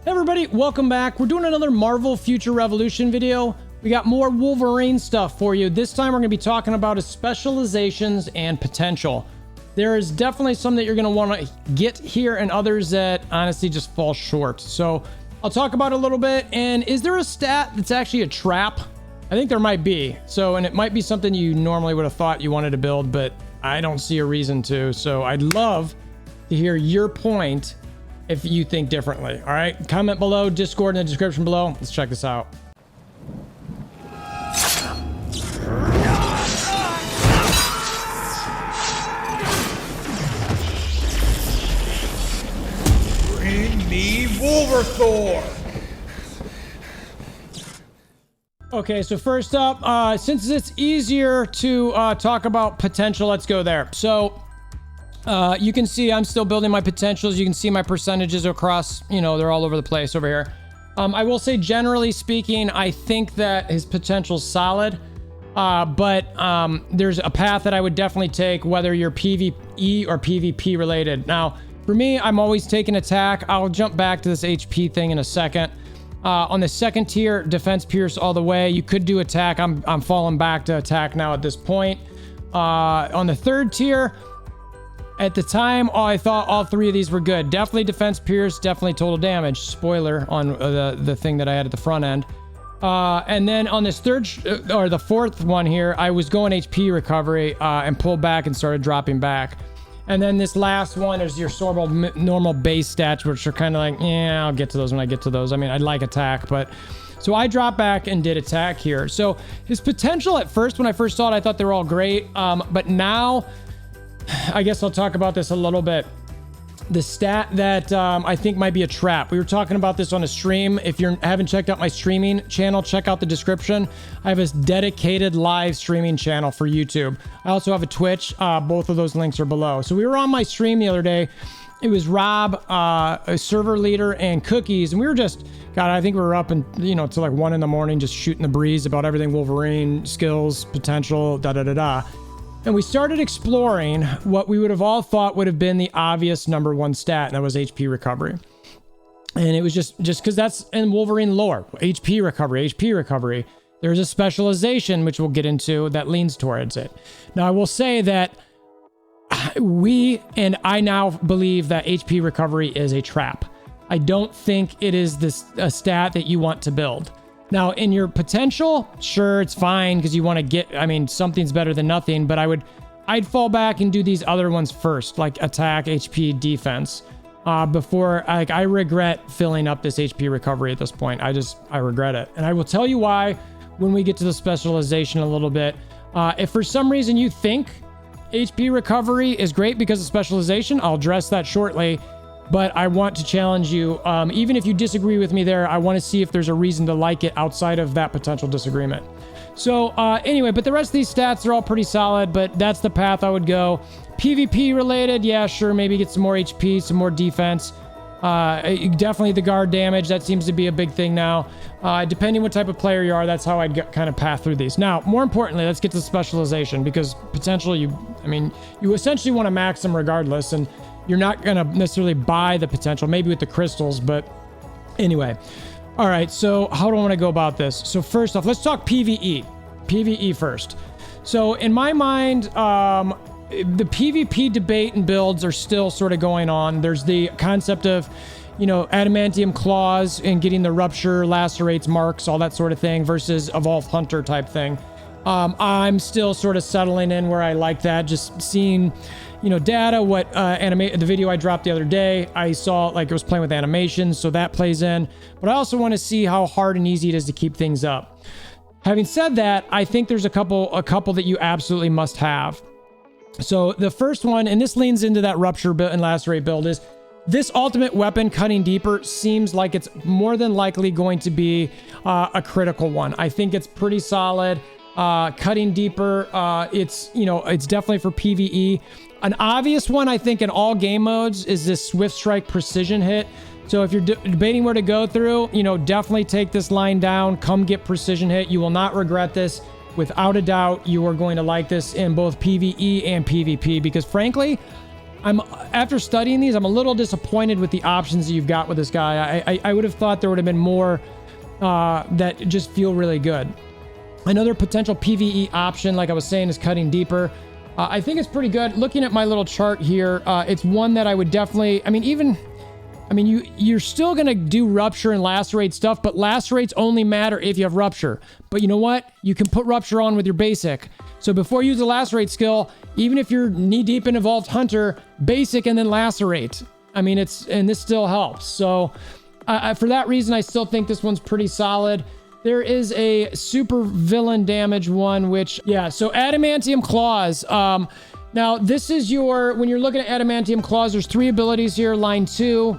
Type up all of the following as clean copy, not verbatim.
Hey everybody, welcome back. We're doing another Marvel Future Revolution video. We got more Wolverine stuff for you. This time we're going to be talking about his specializations and potential. There is definitely some that you're going to want to get here and others that honestly just fall short. So I'll talk about it a little bit. And is there a stat that's actually a trap? I think there might be. And it might be something you normally would have thought you wanted to build, but I don't see a reason to. So I'd love to hear your point if you think differently. All right, comment below, Discord in the description below. Let's check this out. Bring me WolverThor! Okay, so first up, since it's easier to talk about potential, let's go there. So you can see I'm still building my potentials. You can see my percentages across, they're all over the place over here. I will say, generally speaking, I think that his potential's solid, but there's a path that I would definitely take, whether you're PvE or PvP related. Now, for me, I'm always taking attack. I'll jump back to this HP thing in a second. On the second tier, defense pierce all the way. You could do attack. I'm falling back to attack now at this point. On the third tier, at the time, I thought all three of these were good. Definitely defense pierce, definitely total damage. Spoiler on the thing that I had at the front end. And then on this third, or the fourth one here, I was going HP recovery and pulled back and started dropping back. And then this last one is your normal base stats, which are kind of like, yeah, I'll get to those when I get to those. I mean, I'd like attack, but... So I dropped back and did attack here. So his potential at first, when I first saw it, I thought they were all great. But now... I guess I'll talk about this a little bit. The stat that I think might be a trap. We were talking about this on a stream. If you haven't checked out my streaming channel, check out the description. I have a dedicated live streaming channel for YouTube. I also have a Twitch. Both of those links are below. So we were on my stream the other day. It was Rob, a server leader, and Cookies. And we were just, God, I think we were up and, till like 1 in the morning, just shooting the breeze about everything Wolverine, skills, potential, da-da-da-da. And we started exploring what we would have all thought would have been the obvious number one stat, and that was HP recovery. And it was just because that's in Wolverine lore. HP recovery. There's a specialization, which we'll get into, that leans towards it. Now, I will say that I now believe that HP recovery is a trap. I don't think it is a stat that you want to build. Now, in your potential, sure, it's fine because you want to get, something's better than nothing, but I'd fall back and do these other ones first, like attack, HP, defense, before, I regret filling up this HP recovery at this point. I regret it. And I will tell you why when we get to the specialization a little bit. If for some reason you think HP recovery is great because of specialization, I'll address that shortly. But I want to challenge you, even if you disagree with me there, I want to see if there's a reason to like it outside of that potential disagreement. So anyway, but the rest of these stats are all pretty solid, but that's the path I would go. PvP related, yeah, sure, maybe get some more HP, some more defense. Definitely the guard damage, that seems to be a big thing now. Depending what type of player you are, that's how I'd kind of path through these. Now, more importantly, let's get to specialization, because potential, you essentially want to max them regardless, and you're not going to necessarily buy the potential, maybe with the crystals, but anyway. All right, so how do I want to go about this? So first off, let's talk PvE. PvE first. So in my mind, the PvP debate and builds are still sort of going on. There's the concept of, Adamantium Claws and getting the rupture, lacerates, marks, all that sort of thing versus Evolved Hunter type thing. I'm still sort of settling in where I like that, just seeing... data, what the video I dropped the other day, I saw like it was playing with animations, so that plays in. But I also want to see how hard and easy it is to keep things up. Having said that, I think there's a couple that you absolutely must have. So the first one, and this leans into that rupture build and lacerate build, is this ultimate weapon, Cutting Deeper, seems like it's more than likely going to be a critical one. I think it's pretty solid. Cutting Deeper, it's definitely for PvE. An obvious one, I think, in all game modes is this Swift Strike Precision Hit. So if you're debating where to go through, definitely take this line down. Come get Precision Hit. You will not regret this. Without a doubt, you are going to like this in both PvE and PvP, because frankly, after studying these, I'm a little disappointed with the options that you've got with this guy. I would have thought there would have been more that just feel really good. Another potential PvE option, like I was saying, is cutting deeper. I think it's pretty good. Looking at my little chart here, it's one that I would definitely, you're still going to do rupture and lacerate stuff, but lacerates only matter if you have rupture. But you know what? You can put rupture on with your basic. So before you use the lacerate skill, even if you're knee deep in Evolved Hunter, basic and then lacerate. And this still helps. So for that reason, I still think this one's pretty solid. There is a super villain damage one, which, so Adamantium Claws. Now this is when you're looking at Adamantium Claws, there's 3 abilities here. Line 2,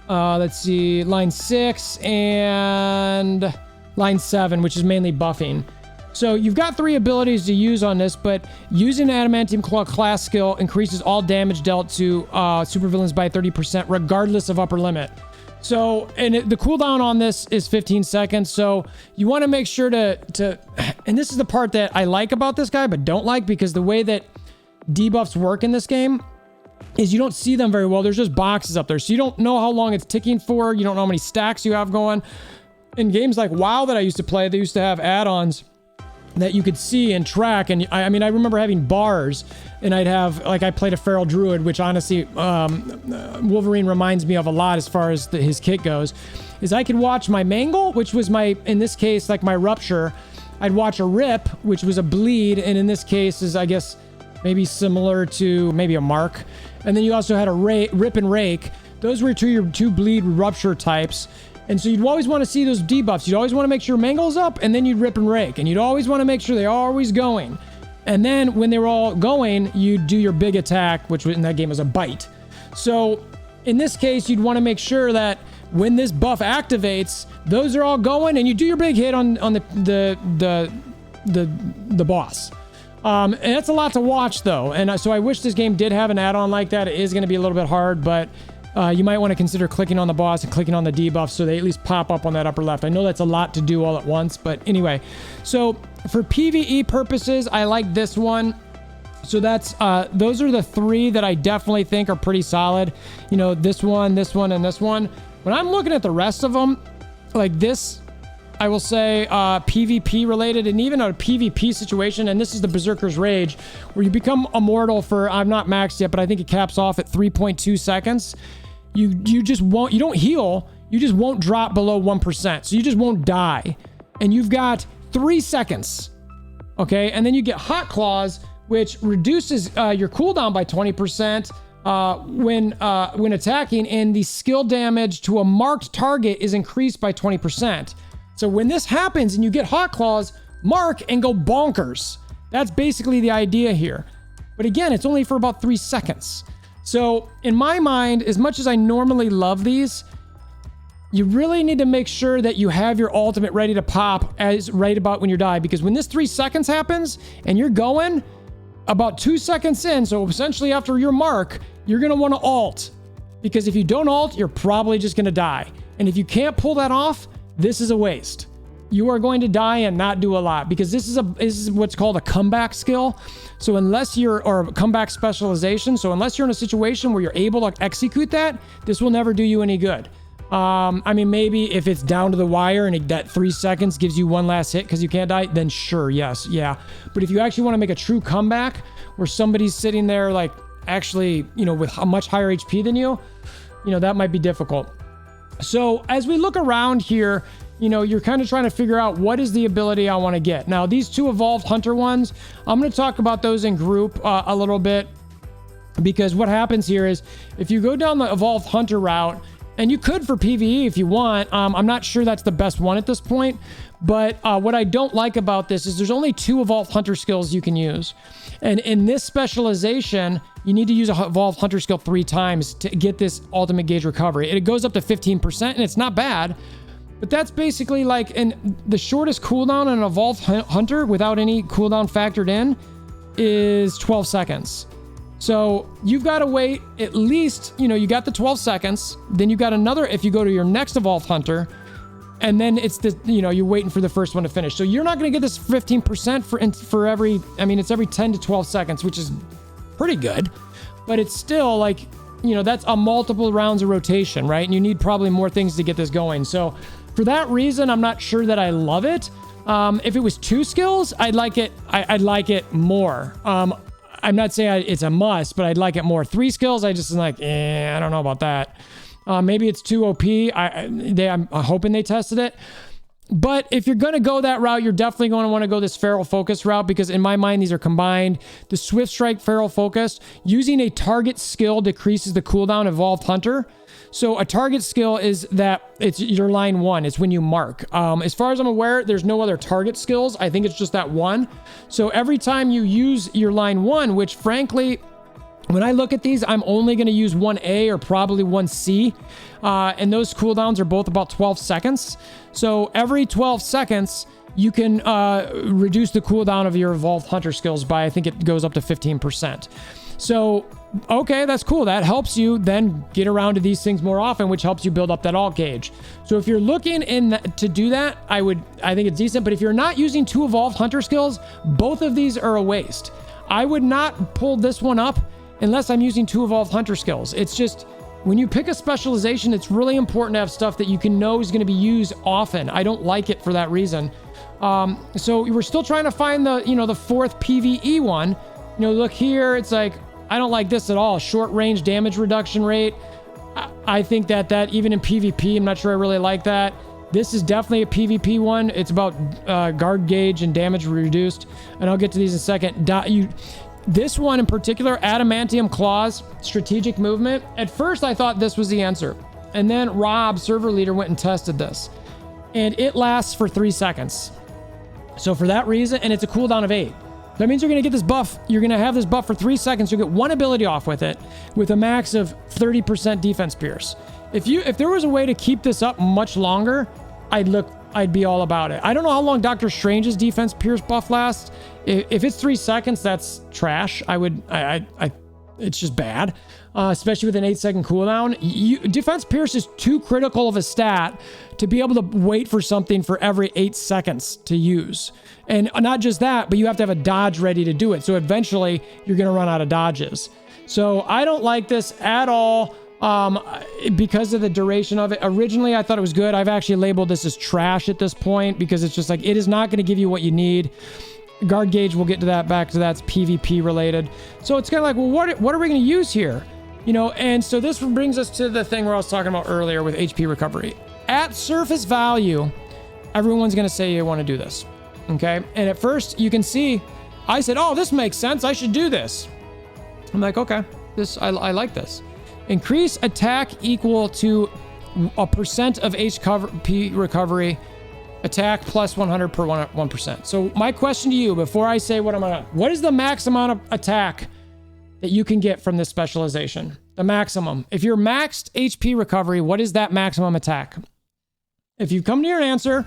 let's see, line 6 and line 7, which is mainly buffing. So you've got 3 abilities to use on this, but using Adamantium Claw class skill increases all damage dealt to supervillains by 30%, regardless of upper limit. So, and the cooldown on this is 15 seconds. So you want to make sure to, and this is the part that I like about this guy, but don't like, because the way that debuffs work in this game is you don't see them very well. There's just boxes up there. So you don't know how long it's ticking for. You don't know how many stacks you have going. In games like WoW that I used to play, they used to have add-ons that you could see and track. And I remember having bars, and I'd have, like, I played a Feral Druid, which honestly, Wolverine reminds me of a lot as far as his kit goes, is I could watch my mangle, which was in this case, like my rupture. I'd watch a rip, which was a bleed. And in this case is, I guess, maybe similar to maybe a mark. And then you also had a rip and rake. Those were your two bleed rupture types. And so you'd always want to see those debuffs. You'd always want to make sure mangle's up, and then you'd rip and rake. And you'd always want to make sure they're always going. And then when they were all going, you'd do your big attack, which in that game was a bite. So in this case, you'd want to make sure that when this buff activates, those are all going, and you do your big hit on the boss. And that's a lot to watch, though. And so I wish this game did have an add-on like that. It is going to be a little bit hard, but you might want to consider clicking on the boss and clicking on the debuff so they at least pop up on that upper left. I know that's a lot to do all at once, but anyway. So for PvE purposes, I like this one. So that's those are the 3 that I definitely think are pretty solid. You know, this one, and this one. When I'm looking at the rest of them, like this, I will say PvP related, and even a PvP situation, and this is the Berserker's Rage, where you become immortal for, I'm not maxed yet, but I think it caps off at 3.2 seconds. You just won't, you don't heal, you just won't drop below 1%. So you just won't die. And you've got 3 seconds. Okay, and then you get Hot Claws, which reduces your cooldown by 20% when attacking, and the skill damage to a marked target is increased by 20%. So when this happens and you get Hot Claws, mark and go bonkers. That's basically the idea here. But again, it's only for about 3 seconds. So in my mind, as much as I normally love these, you really need to make sure that you have your ultimate ready to pop as right about when you die. Because when this 3 seconds happens and you're going about 2 seconds in, so essentially after your mark, you're going to want to ult. Because if you don't ult, you're probably just going to die. And if you can't pull that off, this is a waste. You are going to die and not do a lot, because this is what's called a comeback skill. So unless or comeback specialization. So unless you're in a situation where you're able to execute that, this will never do you any good. Maybe if it's down to the wire and that 3 seconds gives you one last hit because you can't die, then sure, yes, yeah. But if you actually want to make a true comeback where somebody's sitting there like actually, with a much higher HP than you, that might be difficult. So as we look around here, you're kind of trying to figure out what is the ability I want to get. Now, these 2 Evolved Hunter ones, I'm going to talk about those in group a little bit, because what happens here is if you go down the Evolved Hunter route, and you could for PvE if you want, I'm not sure that's the best one at this point, but what I don't like about this is there's only 2 Evolved Hunter skills you can use. And in this specialization, you need to use a Evolved Hunter skill 3 times to get this ultimate gauge recovery. It goes up to 15%, and it's not bad. But that's basically like, and the shortest cooldown on an Evolved Hunter without any cooldown factored in is 12 seconds. So you've got to wait at least, you got the 12 seconds, then you got another, if you go to your next Evolved Hunter, and then it's you're waiting for the first one to finish. So you're not going to get this 15% for every, it's every 10 to 12 seconds, which is pretty good. but it's still like, you know, that's a multiple rounds of rotation, right? And you need probably more things to get this going. So for that reason, I'm not sure that I love it. If it was 2 skills, I'd like it. I'd like it more. I'm not saying it's a must, but I'd like it more. 3 skills, I just like, I don't know about that. Maybe it's too OP. I'm hoping they tested it. But if you're going to go that route, you're definitely going to want to go this feral focus route, because in my mind, these are combined. The swift strike feral focus, using a target skill decreases the cooldown of Evolved Hunter. So a target skill is that it's your line 1. It's when you mark. As far as I'm aware, there's no other target skills. I think it's just that one. So every time you use your line 1, which frankly, when I look at these, I'm only going to use 1A or probably 1C. And those cooldowns are both about 12 seconds. So every 12 seconds, you can reduce the cooldown of your Evolved Hunter skills by, I think it goes up to 15%. So, okay, that's cool. That helps you then get around to these things more often, which helps you build up that alt gauge. So if you're looking to do that, I think it's decent. But if you're not using 2 Evolved Hunter skills, both of these are a waste. I would not pull this one up unless I'm using 2 Evolved Hunter skills. It's just, when you pick a specialization, it's really important to have stuff that you can know is going to be used often. I don't like it for that reason. So we're still trying to find the 4th PvE one. Look here, it's like, I don't like this at all. Short range damage reduction rate. I think that even in PvP, I'm not sure I really like that. This is definitely a PvP one. It's about guard gauge and damage reduced. And I'll get to these in a second. This one in particular, Adamantium Claws, strategic movement. At first, I thought this was the answer. And then Rob, server leader, went and tested this. And it lasts for 3 seconds. So for that reason, and it's a cooldown of 8. That means you're going to get this buff. You're going to have this buff for 3 seconds. You'll get 1 ability off with it with a max of 30% defense pierce. If there was a way to keep this up much longer, I'd be all about it. I don't know how long Doctor Strange's defense pierce buff lasts. If it's 3 seconds, that's trash. It's just bad, especially with an 8-second cooldown. Defense pierce is too critical of a stat to be able to wait for something for every 8 seconds to use. And not just that, but you have to have a dodge ready to do it. So eventually you're going to run out of dodges. So I don't like this at all. Because of the duration of it. Originally, I thought it was good. I've actually labeled this as trash at this point, because it's just like, it is not going to give you what you need. Guard gauge, we'll get to that, back to that's PvP related. So it's kind of like, well, what are we going to use here? And so this brings us to the thing where I was talking about earlier with HP recovery. At surface value, everyone's going to say you want to do this. Okay. And at first you can see, I said, oh, this makes sense. I should do this. I'm like, okay, I like this. Increase attack equal to a % of HP recovery. Attack plus 100 per 1%. So my question to you, before I say what is the max amount of attack that you can get from this specialization? The maximum. If you're maxed HP recovery, what is that maximum attack? If you've come near an answer,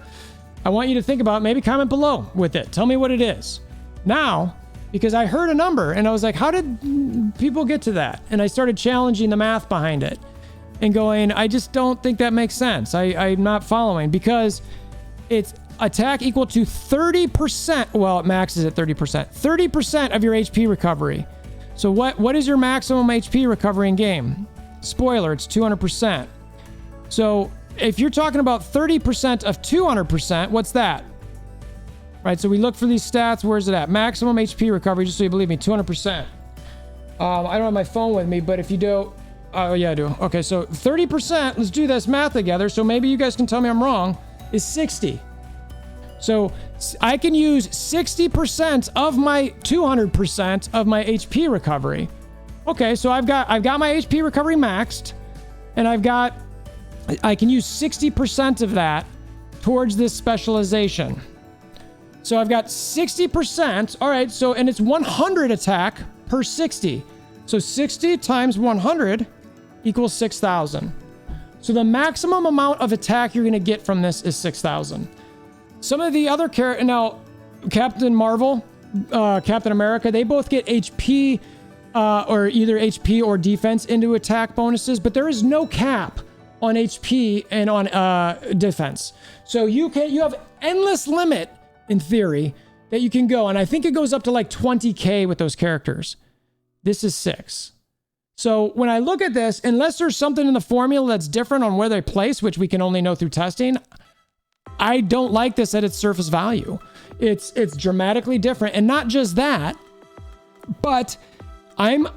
I want you to think about it. Maybe comment below with it. Tell me what it is. Now, because I heard a number and I was like, how did people get to that? And I started challenging the math behind it and going, I just don't think that makes sense. I'm not following, because it's attack equal to 30%. Well, it maxes at 30%. 30% of your HP recovery. So what is your maximum HP recovery in game? Spoiler, it's 200%. So if you're talking about 30% of 200%, what's that? Right, so we look for these stats. Where's it at? Maximum HP recovery, just so you believe me, 200%. I don't have my phone with me, but if you do... Oh, yeah, I do. Okay, so 30%, let's do this math together, so maybe you guys can tell me I'm wrong, is 60. So I can use 60% of my 200% of my HP recovery. Okay, so I've got my HP recovery maxed, and I can use 60% of that towards this specialization. So I've got 60%. All right, so, and it's 100 attack per 60. So 60 times 100 equals 6,000. So the maximum amount of attack you're going to get from this is 6,000. Some of the other now, Captain Marvel, Captain America, they both get HP, or either HP or defense into attack bonuses, but there is no cap on HP and on defense. So you have endless limit in theory that you can go, and I think it goes up to like 20k with those characters. This is 6. So when I look at this, unless there's something in the formula that's different on where they place, which we can only know through testing, I don't like this at its surface value. It's dramatically different. And not just that, but I'm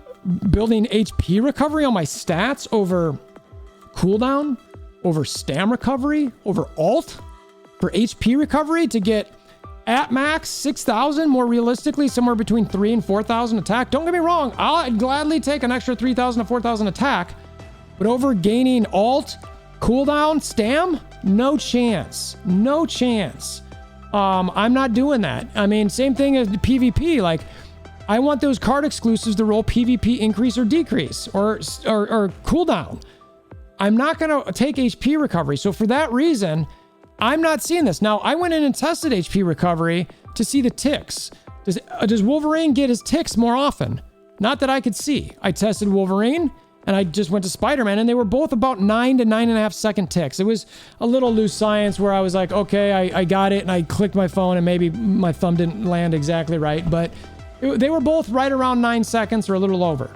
building HP recovery on my stats over cooldown, over stam recovery, over alt for HP recovery to get at max 6,000, more realistically somewhere between 3,000 and 4,000 attack. Don't get me wrong, I'd gladly take an extra 3,000 to 4,000 attack, but over gaining alt, cooldown, stam, no chance. I'm not doing that. I mean, same thing as the PvP. Like, I want those card exclusives to roll PvP increase or decrease or cooldown. I'm not going to take HP recovery. So for that reason, I'm not seeing this. Now, I went in and tested HP recovery to see the ticks. Does Wolverine get his ticks more often? Not that I could see. I tested Wolverine and I just went to Spider-Man and they were both about 9 to 9.5 second ticks. It was a little loose science where I was like, okay, I got it. And I clicked my phone and maybe my thumb didn't land exactly right, but they were both right around 9 seconds or a little over.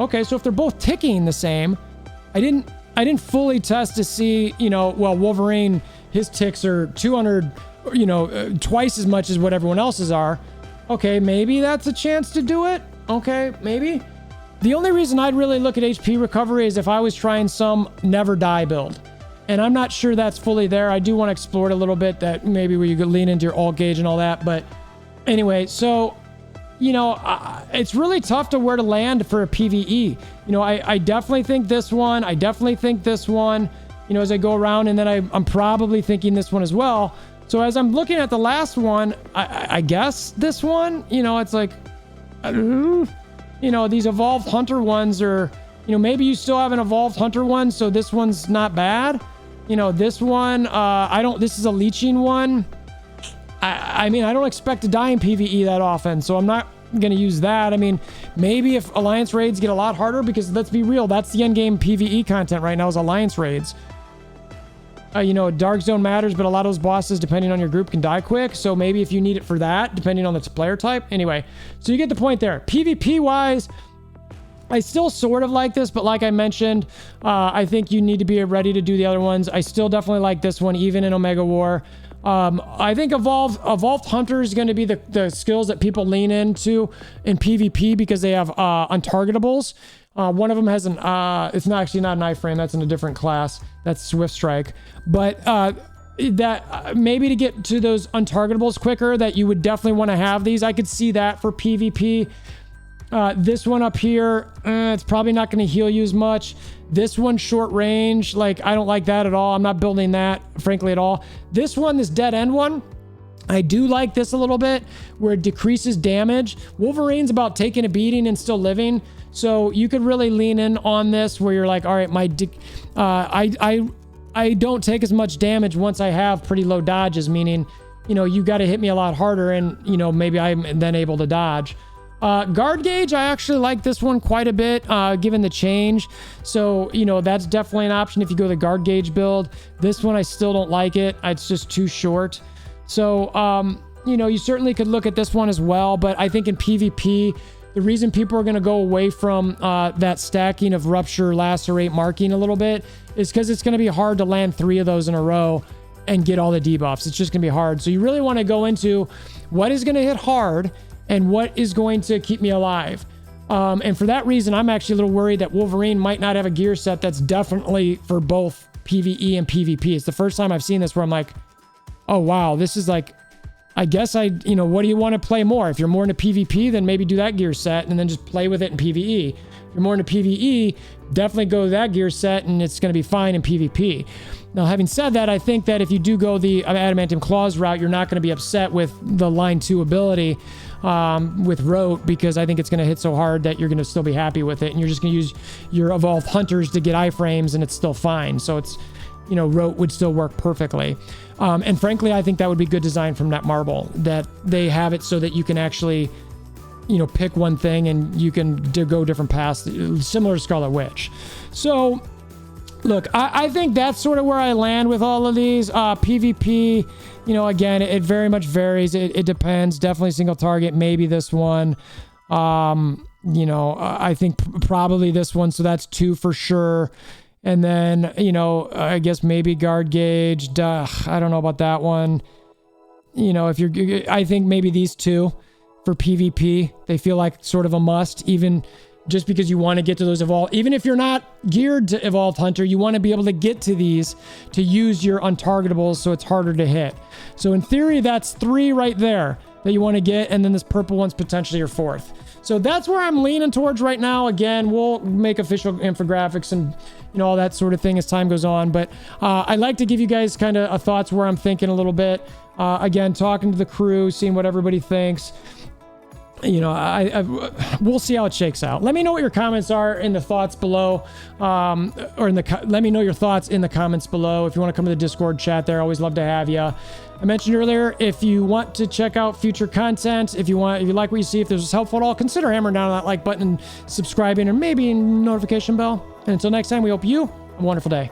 Okay, so if they're both ticking the same, I didn't fully test to see, well, Wolverine, his ticks are 200, twice as much as what everyone else's are. Okay, maybe that's a chance to do it. Okay, maybe. The only reason I'd really look at HP recovery is if I was trying some never die build. And I'm not sure that's fully there. I do want to explore it a little bit, that maybe where you could lean into your alt gauge and all that. But anyway, so, it's really tough to where to land for a PvE. I definitely think this one. I definitely think this one, as I go around, and then I'm probably thinking this one as well. So as I'm looking at the last one, I guess this one, it's like, these evolved hunter ones are, maybe you still have an evolved hunter one, so this one's not bad. This one, this is a leeching one. I mean, I don't expect to die in PvE that often, so I'm not going to use that. I mean, maybe if Alliance raids get a lot harder, because let's be real, that's the endgame PvE content right now is Alliance raids. Dark Zone matters, but a lot of those bosses, depending on your group, can die quick. So maybe if you need it for that, depending on the player type. Anyway, so you get the point there. PvP-wise, I still sort of like this, but like I mentioned, I think you need to be ready to do the other ones. I still definitely like this one, even in Omega War. I think Evolved Hunter is going to be the skills that people lean into in PvP because they have untargetables. One of them has it's not actually not an iframe, that's in a different class. That's Swift Strike. But maybe to get to those untargetables quicker, that you would definitely want to have these. I could see that for PvP. This one up here, it's probably not going to heal you as much. This one, short range, I don't like that at all. I'm not building that, frankly, at all. This one, this dead end one, I do like this a little bit, where it decreases damage. Wolverine's about taking a beating and still living, so you could really lean in on this, where you're like, all right, I don't take as much damage once I have pretty low dodges, meaning, you got to hit me a lot harder, and maybe I'm then able to dodge. Guard gauge, I actually like this one quite a bit, given the change. So, that's definitely an option if you go the guard gauge build. This one, I still don't like it. It's just too short. So, you certainly could look at this one as well. But I think in PvP, the reason people are going to go away from that stacking of rupture, lacerate, marking a little bit is because it's going to be hard to land 3 of those in a row and get all the debuffs. It's just going to be hard. So you really want to go into what is going to hit hard and what is going to keep me alive. And for that reason, I'm actually a little worried that Wolverine might not have a gear set that's definitely for both PvE and PvP. It's the first time I've seen this where I'm like, oh, wow, this is like, I guess what do you want to play more? If you're more into PvP, then maybe do that gear set and then just play with it in PvE. If you're more into PvE, definitely go that gear set and it's going to be fine in PvP. Now, having said that, I think that if you do go the Adamantium Claws route, you're not going to be upset with the line 2 ability with Rote, because I think it's going to hit so hard that you're going to still be happy with it, and you're just going to use your Evolved Hunters to get iframes, and it's still fine. So it's, Rote would still work perfectly. And frankly, I think that would be good design from Netmarble, that they have it so that you can actually, pick one thing and you can go different paths, similar to Scarlet Witch. So, look, I think that's sort of where I land with all of these. PvP, again, it very much varies. It depends. Definitely single target, maybe this one. You know, I think probably this one. So that's 2 for sure. And then, you know, I guess maybe guard gauge. Duh, I don't know about that one. You know, if you're, I think maybe these 2 for PvP, they feel like sort of a must, even just because you want to get to those evolve. Even if you're not geared to evolved hunter, you want to be able to get to these to use your untargetables, so it's harder to hit. So in theory, that's 3 right there that you want to get, and then this purple one's potentially your 4th. So that's where I'm leaning towards right now. Again, we'll make official infographics and, you know, all that sort of thing as time goes on. But I like to give you guys kind of thoughts where I'm thinking a little bit. Again, talking to the crew, seeing what everybody thinks. You know, we'll see how it shakes out. Let me know what your comments are in the thoughts below, let me know your thoughts in the comments below. If you want to come to the Discord chat there, always love to have you. I mentioned earlier, if you want to check out future content, if you like what you see, if this was helpful at all, consider hammering down on that like button, subscribing, or maybe notification bell. And until next time, we hope you have a wonderful day.